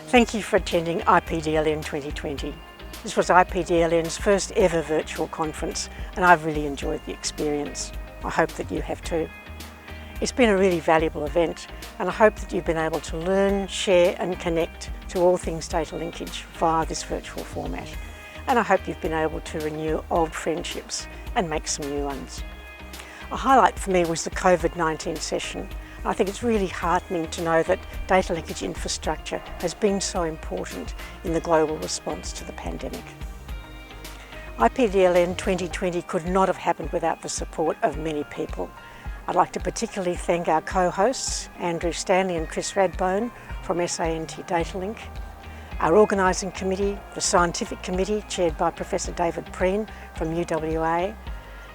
Thank you for attending IPDLN 2020. This was IPDLN's first ever virtual conference and I've really enjoyed the experience. I hope that you have too. It's been a really valuable event and I hope that you've been able to learn, share and connect to all things data linkage via this virtual format. And I hope you've been able to renew old friendships and make some new ones. A highlight for me was the COVID-19 session. I think it's really heartening to know that data linkage infrastructure has been so important in the global response to the pandemic. IPDLN 2020 could not have happened without the support of many people. I'd like to particularly thank our co-hosts, Andrew Stanley and Chris Radbone from SANT Datalink, our organising committee, the scientific committee chaired by Professor David Preen from UWA,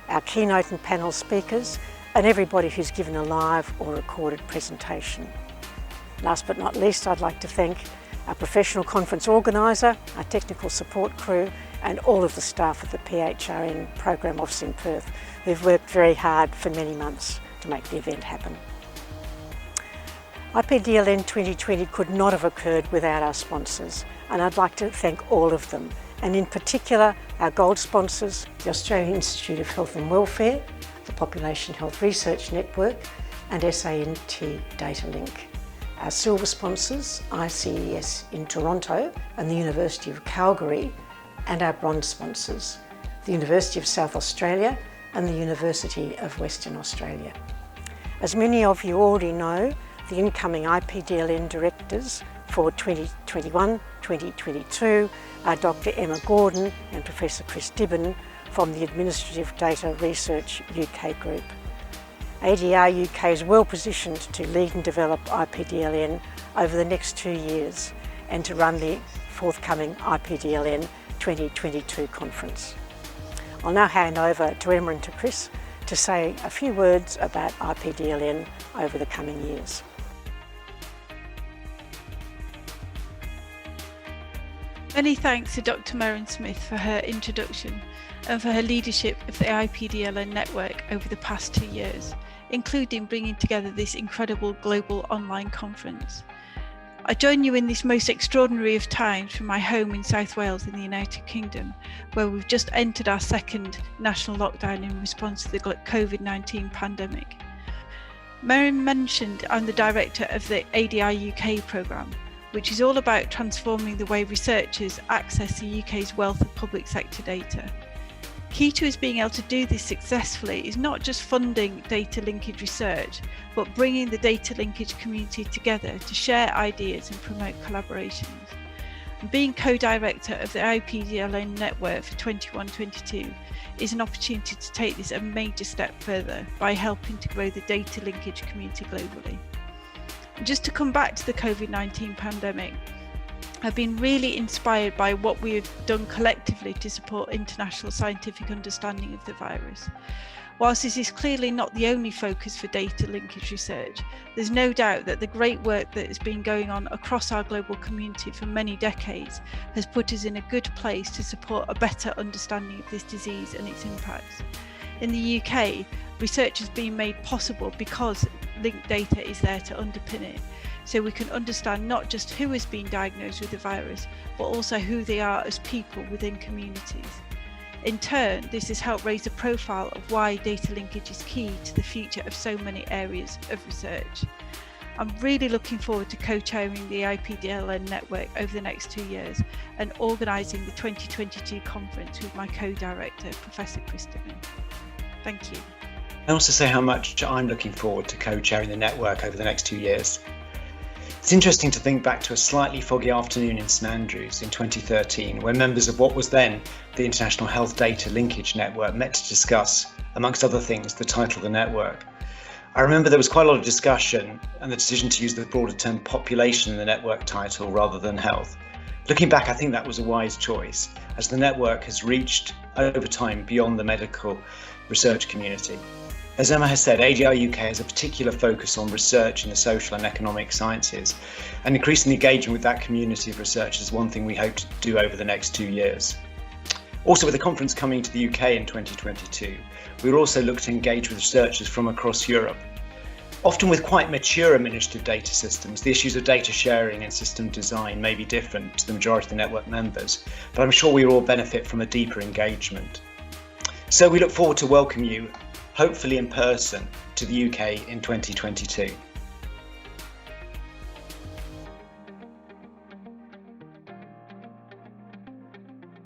our keynote and panel speakers, and everybody who's given a live or recorded presentation. Last but not least, I'd like to thank our professional conference organiser, our technical support crew, and all of the staff at the PHRN Program Office in Perth, who've worked very hard for many months to make the event happen. IPDLN 2020 could not have occurred without our sponsors, and I'd like to thank all of them, and in particular our gold sponsors, the Australian Institute of Health and Welfare, the Population Health Research Network and SANT Datalink. Our silver sponsors, ICES in Toronto and the University of Calgary, and our bronze sponsors, the University of South Australia and the University of Western Australia. As many of you already know, the incoming IPDLN directors for 2021-2022 are Dr. Emma Gordon and Professor Chris Dibben from the Administrative Data Research UK Group. ADR UK is well positioned to lead and develop IPDLN over the next 2 years and to run the forthcoming IPDLN 2022 conference. I'll now hand over to Emma and to Chris to say a few words about IPDLN over the coming years. Many thanks to Dr. Merran Smith for her introduction and for her leadership of the IPDLN network over the past 2 years, including bringing together this incredible global online conference. I join you in this most extraordinary of times from my home in South Wales in the United Kingdom, where we've just entered our second national lockdown in response to the COVID-19 pandemic. Merran mentioned I'm the director of the ADR UK programme, which is all about transforming the way researchers access the UK's wealth of public sector data. Key to us being able to do this successfully is not just funding data linkage research, but bringing the data linkage community together to share ideas and promote collaborations. And being co-director of the IPDLN network for 21-22 is an opportunity to take this a major step further by helping to grow the data linkage community globally. And just to come back to the COVID-19 pandemic, I've been really inspired by what we have done collectively to support international scientific understanding of the virus. Whilst this is clearly not the only focus for data linkage research, there's no doubt that the great work that has been going on across our global community for many decades has put us in a good place to support a better understanding of this disease and its impacts. In the UK, research has been made possible because linked data is there to underpin it, so we can understand not just who has been diagnosed with the virus, but also who they are as people within communities. In turn, this has helped raise the profile of why data linkage is key to the future of so many areas of research. I'm really looking forward to co-chairing the IPDLN network over the next 2 years and organising the 2022 conference with my co-director, Professor Chris Dibben. Thank you. I also say how much I'm looking forward to co-chairing the network over the next 2 years. It's interesting to think back to a slightly foggy afternoon in St Andrews in 2013, when members of what was then the International Health Data Linkage Network met to discuss, amongst other things, the title of the network. I remember there was quite a lot of discussion and the decision to use the broader term population in the network title rather than health. Looking back, I think that was a wise choice, as the network has reached over time beyond the medical research community. As Emma has said, ADR UK has a particular focus on research in the social and economic sciences, and increasing engagement with that community of research is one thing we hope to do over the next 2 years. Also, with the conference coming to the UK in 2022, we will also look to engage with researchers from across Europe. Often with quite mature administered data systems, the issues of data sharing and system design may be different to the majority of the network members, but I'm sure we all benefit from a deeper engagement. So we look forward to welcome you, hopefully in person, to the UK in 2022.